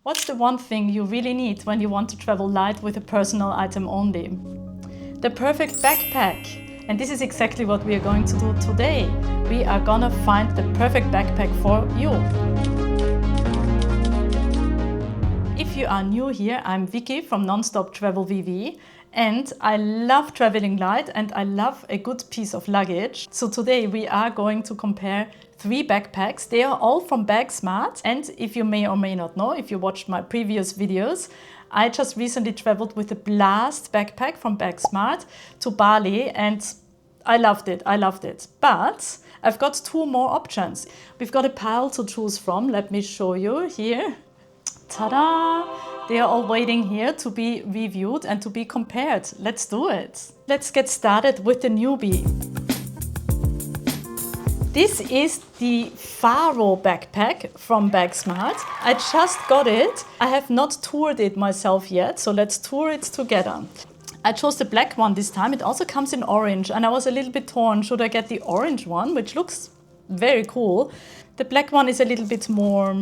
What's the one thing you really need when you want to travel light with a personal item only? The perfect backpack. And this is exactly what we are going to do today. We are gonna find the perfect backpack for you. If you are new here, I'm Vicky from NonStopTravelVV, and I love traveling light and I love a good piece of luggage. So today we are going to compare 3 backpacks. They are all from Bagsmart, and if you may or may not know, if you watched my previous videos, I just recently traveled with a blast backpack from Bagsmart to Bali, and I loved it. But I've got 2 more options. We've got a pile to choose from. Let me show you here. Ta-da! They are all waiting here to be reviewed and to be compared. Let's do it. Let's get started with the newbie. This is the Faro backpack from Bagsmart. I just got it. I have not toured it myself yet, so let's tour it together. I chose the black one this time. It also comes in orange, and I was a little bit torn. Should I get the orange one, which looks very cool? The black one is a little bit more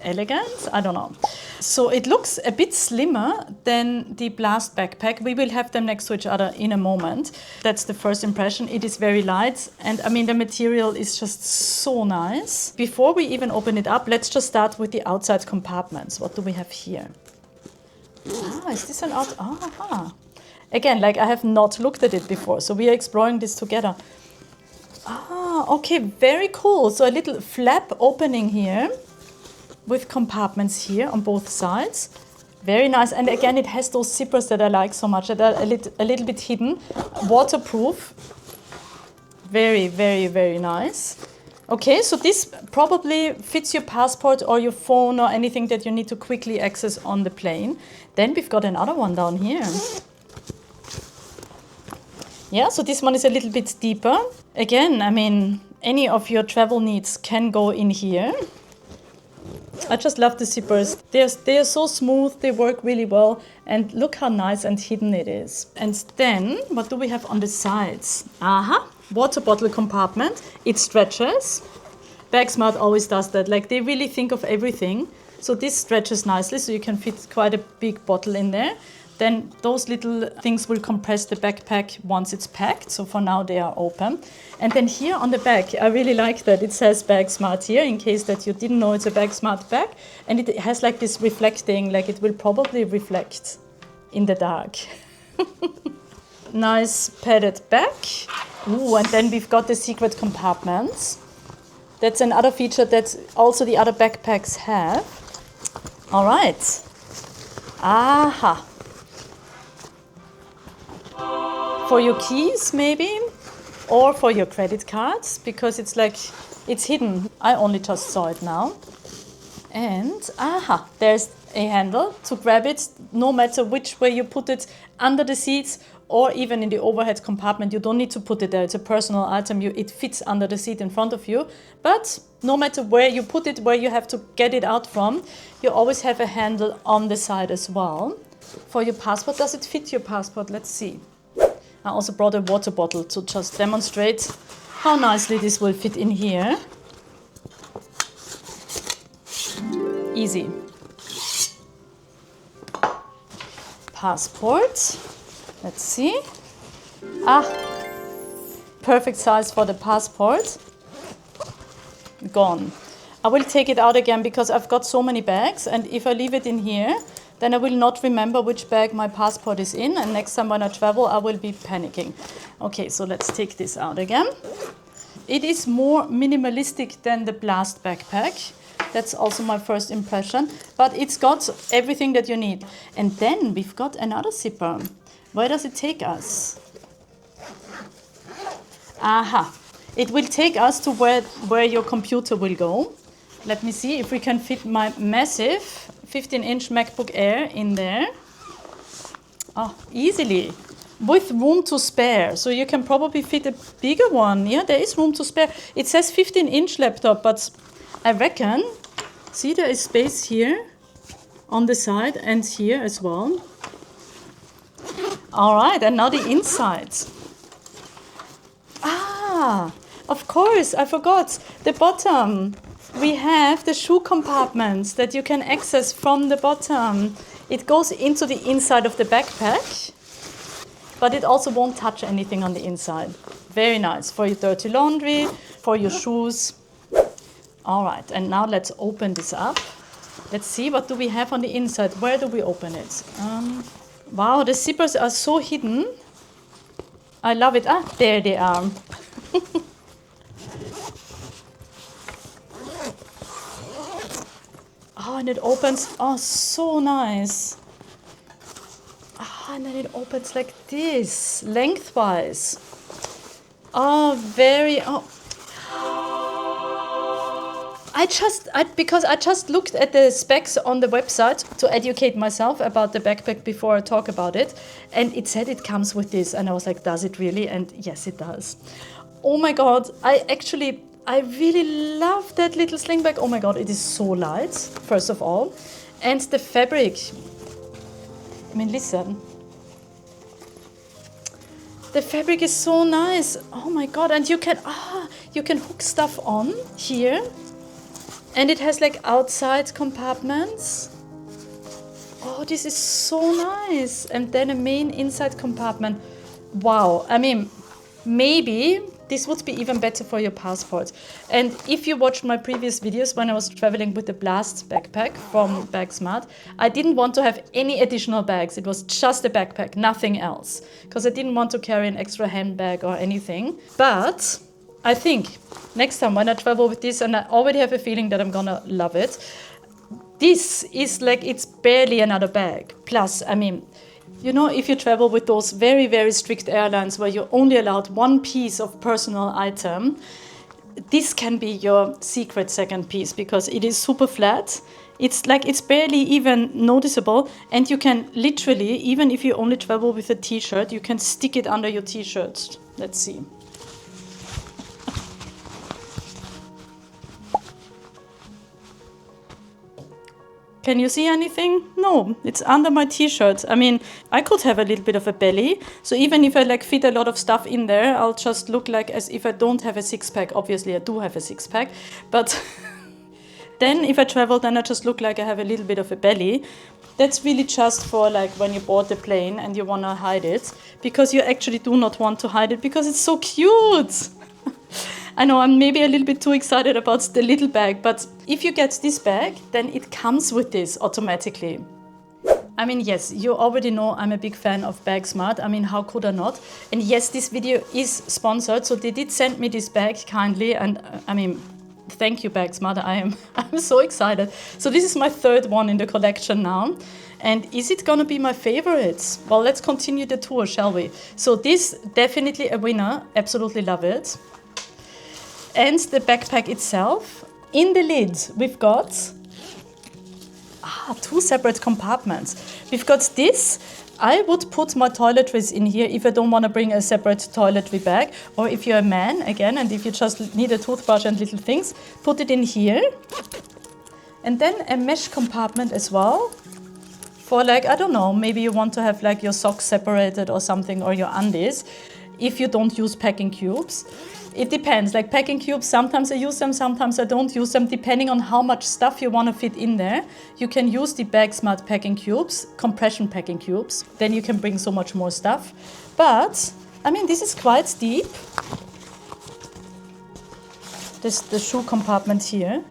elegant, I don't know. So it looks a bit slimmer than the blast backpack. We will have them next to each other in a moment. That's the first impression. It is very light, and I mean the material is just so nice. Before we even open it up, let's just start with the outside compartments. What do we have here? Ah, is this an out? Ah, again, like I have not looked at it before, so we are exploring this together. Ah, okay, very cool. So a little flap opening here with compartments here on both sides. Very nice. And again, it has those zippers that I like so much, that are a little bit hidden. Waterproof. Very, very, very nice. Okay, so this probably fits your passport or your phone or anything that you need to quickly access on the plane. Then we've got another one down here. Yeah, so this one is a little bit deeper. Again, I mean, any of your travel needs can go in here. I just love the zippers. They are so smooth, they work really well, and look how nice and hidden it is. And then, what do we have on the sides? Aha, water bottle compartment. It stretches. Bagsmart always does that. Like, they really think of everything. So this stretches nicely, so you can fit quite a big bottle in there. Then those little things will compress the backpack once it's packed. So for now they are open. And then here on the back, I really like that it says Bagsmart here, in case that you didn't know it's a Bagsmart bag. And it has like this reflecting, like it will probably reflect in the dark. Nice padded back. Ooh, and then we've got the secret compartments. That's another feature that also the other backpacks have. All right. Aha. For your keys, maybe, or for your credit cards, because it's like, it's hidden. I only just saw it now. And, aha, there's a handle to grab it, no matter which way you put it, under the seats or even in the overhead compartment. You don't need to put it there. It's a personal item. It fits under the seat in front of you. But no matter where you put it, where you have to get it out from, you always have a handle on the side as well. For your passport, does it fit your passport? Let's see. I also brought a water bottle to just demonstrate how nicely this will fit in here. Easy. Passport. Let's see. Ah, perfect size for the passport. Gone. I will take it out again because I've got so many bags, and if I leave it in here, then I will not remember which bag my passport is in, and next time when I travel, I will be panicking. Okay, so let's take this out again. It is more minimalistic than the blast backpack. That's also my first impression, but it's got everything that you need. And then we've got another zipper. Where does it take us? Aha, it will take us to where your computer will go. Let me see if we can fit my massive 15-inch MacBook Air in there. Oh, easily, with room to spare. So you can probably fit a bigger one. Yeah, there is room to spare. It says 15-inch laptop, but I reckon, see, there is space here on the side and here as well. All right, and now the inside. Ah, of course, I forgot the bottom. we have the shoe compartments that you can access from the bottom. It goes into the inside of the backpack, but it also won't touch anything on the inside. Very nice for your dirty laundry, for your shoes. All right, and now let's open this up. Let's see, what do we have on the inside? Where do we open it? Wow, the zippers are so hidden. I love it. Ah, there they are. Oh, and it opens. Oh, so nice. Ah, and then it opens like this, lengthwise. Oh, very. Oh. Because I just looked at the specs on the website to educate myself about the backpack before I talk about it, and it said it comes with this, and I was like, does it really? And yes, it does. Oh my God, I really love that little sling bag. Oh my God, it is so light, first of all, and the fabric. I mean, listen. The fabric is so nice. Oh my God, and you can hook stuff on here. And it has like outside compartments. Oh, this is so nice. And then a main inside compartment. Wow. I mean, maybe this would be even better for your passport. And if you watched my previous videos when I was traveling with the Blast backpack from Bagsmart, I didn't want to have any additional bags. It was just a backpack, nothing else. Because I didn't want to carry an extra handbag or anything. But I think next time when I travel with this, and I already have a feeling that I'm gonna love it, this is like, it's barely another bag. Plus, I mean, you know, if you travel with those very, very strict airlines where you're only allowed one piece of personal item, this can be your secret second piece because it is super flat. It's like, it's barely even noticeable, and you can literally, even if you only travel with a t-shirt, you can stick it under your t-shirt. Let's see. Can you see anything? No, it's under my t-shirt. I mean, I could have a little bit of a belly. So even if I like fit a lot of stuff in there, I'll just look like as if I don't have a six-pack. Obviously, I do have a six-pack. But then if I travel, then I just look like I have a little bit of a belly. That's really just for like when you board the plane and you want to hide it. Because you actually do not want to hide it because it's so cute. I know I'm maybe a little bit too excited about the little bag, but if you get this bag, then it comes with this automatically. I mean, yes, you already know I'm a big fan of Bagsmart. I mean, how could I not? And yes, this video is sponsored, so they did send me this bag kindly, and I mean, thank you, Bagsmart. I'm so excited. So this is my third one in the collection now. And is it gonna be my favorite? Well, let's continue the tour, shall we? So this, definitely a winner. Absolutely love it. And the backpack itself, in the lid, we've got two separate compartments. We've got this. I would put my toiletries in here if I don't want to bring a separate toiletry bag. Or if you're a man, again, and if you just need a toothbrush and little things, put it in here. And then a mesh compartment as well. For like, I don't know, maybe you want to have like your socks separated or something, or your undies, if you don't use packing cubes. It depends, like packing cubes, sometimes I use them, sometimes I don't use them, depending on how much stuff you want to fit in there. You can use the Bagsmart packing cubes, compression packing cubes, then you can bring so much more stuff. But, I mean, this is quite deep. This the shoe compartment here.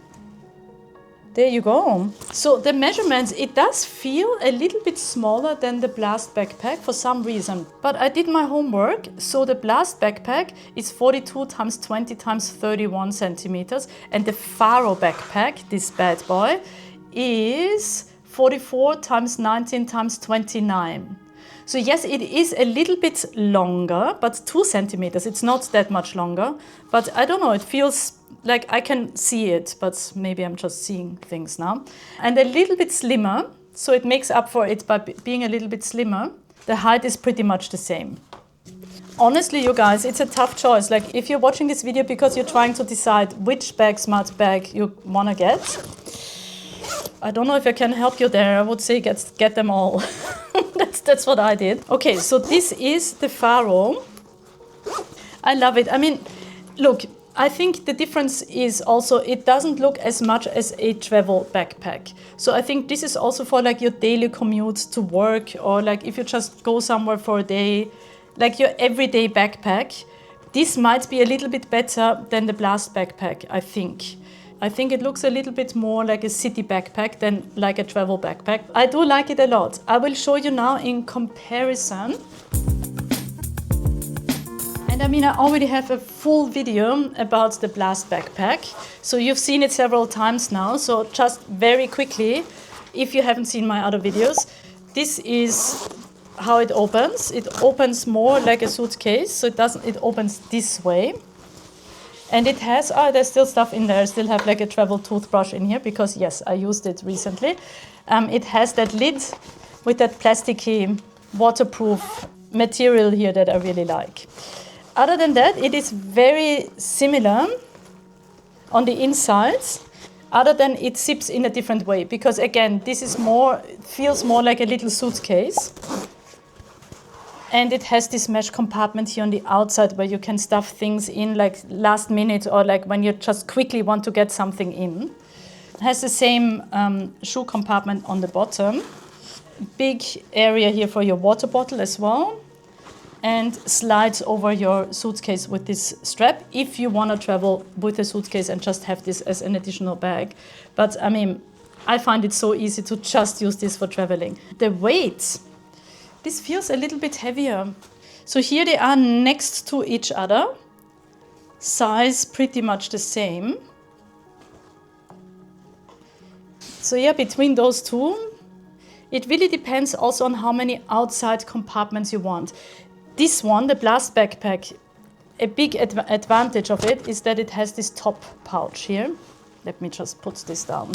There you go. So the measurements, it does feel a little bit smaller than the Blast backpack for some reason. But I did my homework. So the Blast backpack is 42 times 20 times 31 centimeters. And the Faro backpack, this bad boy, is 44 times 19 times 29. So yes, it is a little bit longer, but 2 centimeters. It's not that much longer. But I don't know, it feels like I can see it, but maybe I'm just seeing things now. And a little bit slimmer, so it makes up for it by being a little bit slimmer. The height is pretty much the same. Honestly, you guys, it's a tough choice. Like if you're watching this video because you're trying to decide which Bagsmart bag you want to get, I don't know if I can help you there. I would say get them all. That's what I did. Okay, so this is the Farro. I love it. I mean, look, I think the difference is also it doesn't look as much as a travel backpack. So I think this is also for like your daily commute to work, or like if you just go somewhere for a day, like your everyday backpack. This might be a little bit better than the Blast backpack, I think. I think it looks a little bit more like a city backpack than like a travel backpack. I do like it a lot. I will show you now in comparison. And I mean, I already have a full video about the Blast backpack. So you've seen it several times now. So just very quickly, if you haven't seen my other videos, this is how it opens. It opens more like a suitcase. So it opens this way. And it has, there's still stuff in there. I still have like a travel toothbrush in here because yes, I used it recently. It has that lid with that plasticky waterproof material here that I really like. Other than that, it is very similar on the insides, other than it zips in a different way. Because again, this is more, feels more like a little suitcase. And it has this mesh compartment here on the outside where you can stuff things in like last minute or like when you just quickly want to get something in. It has the same shoe compartment on the bottom. Big area here for your water bottle as well. And slides over your suitcase with this strap if you want to travel with a suitcase and just have this as an additional bag. But I mean, I find it so easy to just use this for traveling. The weight, this feels a little bit heavier. So here they are next to each other, size pretty much the same. So yeah, between those two, it really depends also on how many outside compartments you want. This one, the Blast backpack, a big advantage of it is that it has this top pouch here. Let me just put this down.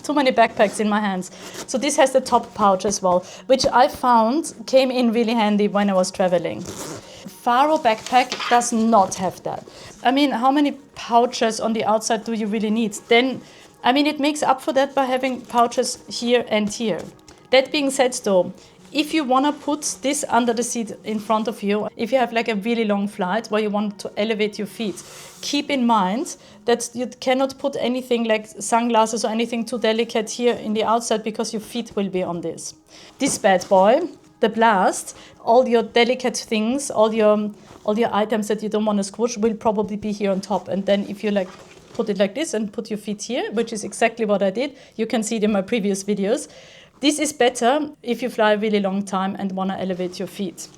Too many backpacks in my hands. So this has the top pouch as well, which I found came in really handy when I was traveling. Faro backpack does not have that. I mean, how many pouches on the outside do you really need? Then, I mean, it makes up for that by having pouches here and here. That being said though, if you want to put this under the seat in front of you, if you have like a really long flight where you want to elevate your feet, keep in mind that you cannot put anything like sunglasses or anything too delicate here in the outside because your feet will be on this. This bad boy, the Blast, all your delicate things, all your items that you don't want to squish will probably be here on top. And then if you like put it like this and put your feet here, which is exactly what I did, you can see it in my previous videos. This is better if you fly a really long time and want to elevate your feet.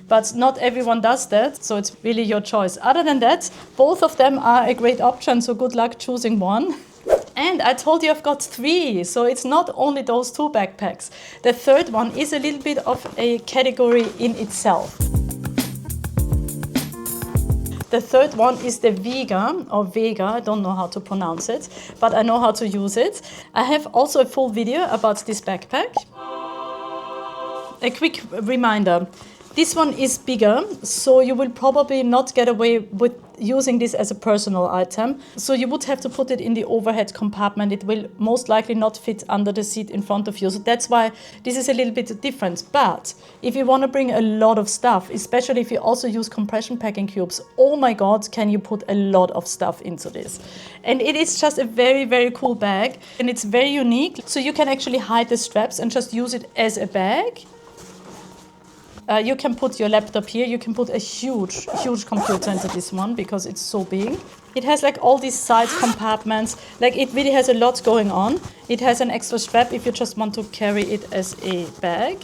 But not everyone does that, so it's really your choice. Other than that, both of them are a great option, so good luck choosing one. And I told you I've got 3, so it's not only those 2 backpacks. The third one is a little bit of a category in itself. The third one is the Vega, or Vega, I don't know how to pronounce it, but I know how to use it. I have also a full video about this backpack. A quick reminder, this one is bigger, so you will probably not get away with using this as a personal item. So you would have to put it in the overhead compartment. It will most likely not fit under the seat in front of you. So that's why this is a little bit different. But if you want to bring a lot of stuff, especially if you also use compression packing cubes, oh my God, can you put a lot of stuff into this? And it is just a very, very cool bag. And it's very unique. So you can actually hide the straps and just use it as a bag. You can put your laptop here. You can put a huge, huge computer into this one because it's so big. It has like all these side compartments. Like it really has a lot going on. It has an extra strap if you just want to carry it as a bag.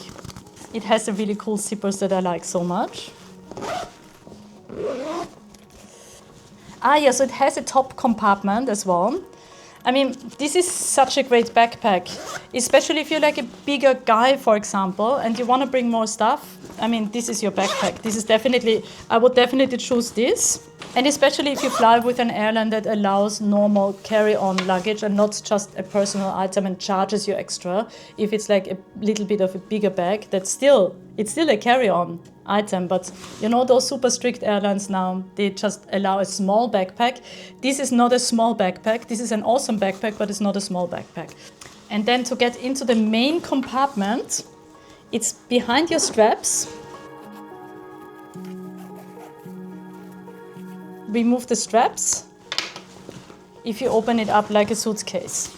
It has the really cool zippers that I like so much. Yeah, so it has a top compartment as well. I mean, this is such a great backpack, especially if you're like a bigger guy, for example, and you want to bring more stuff. I mean, this is your backpack. This is definitely, I would definitely choose this. And especially if you fly with an airline that allows normal carry-on luggage and not just a personal item and charges you extra. If it's like a little bit of a bigger bag, it's still a carry-on item. But you know, those super strict airlines now, they just allow a small backpack. This is not a small backpack. This is an awesome backpack, but it's not a small backpack. And then to get into the main compartment, it's behind your straps. remove the straps if you open it up like a suitcase.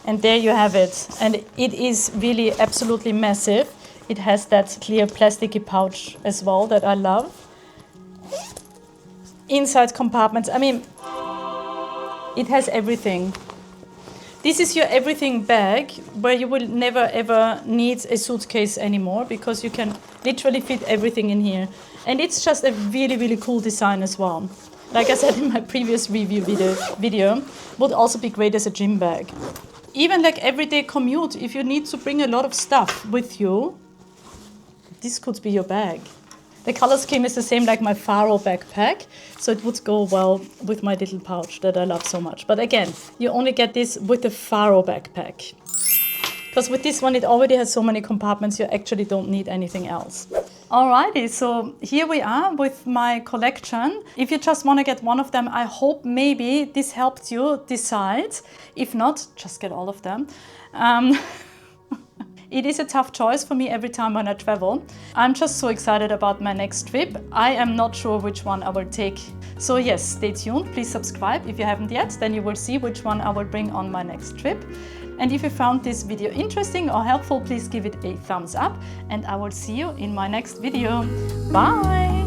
And there you have it. And it is really absolutely massive. It has that clear plasticky pouch as well that I love. Inside compartments, I mean, it has everything. This is your everything bag where you will never ever need a suitcase anymore because you can literally fit everything in here. And it's just a really, really cool design as well. Like I said in my previous review video, would also be great as a gym bag. Even like everyday commute, if you need to bring a lot of stuff with you, this could be your bag. The color scheme is the same like my Faro backpack, so it would go well with my little pouch that I love so much. But again, you only get this with the Faro backpack. Because with this one, it already has so many compartments, you actually don't need anything else. Alrighty, so here we are with my collection. If you just want to get one of them, I hope maybe this helped you decide. If not, just get all of them. It is a tough choice for me every time when I travel. I'm just so excited about my next trip. I am not sure which one I will take. So yes, stay tuned. Please subscribe if you haven't yet. Then you will see which one I will bring on my next trip. And if you found this video interesting or helpful, please give it a thumbs up. And I will see you in my next video. Bye!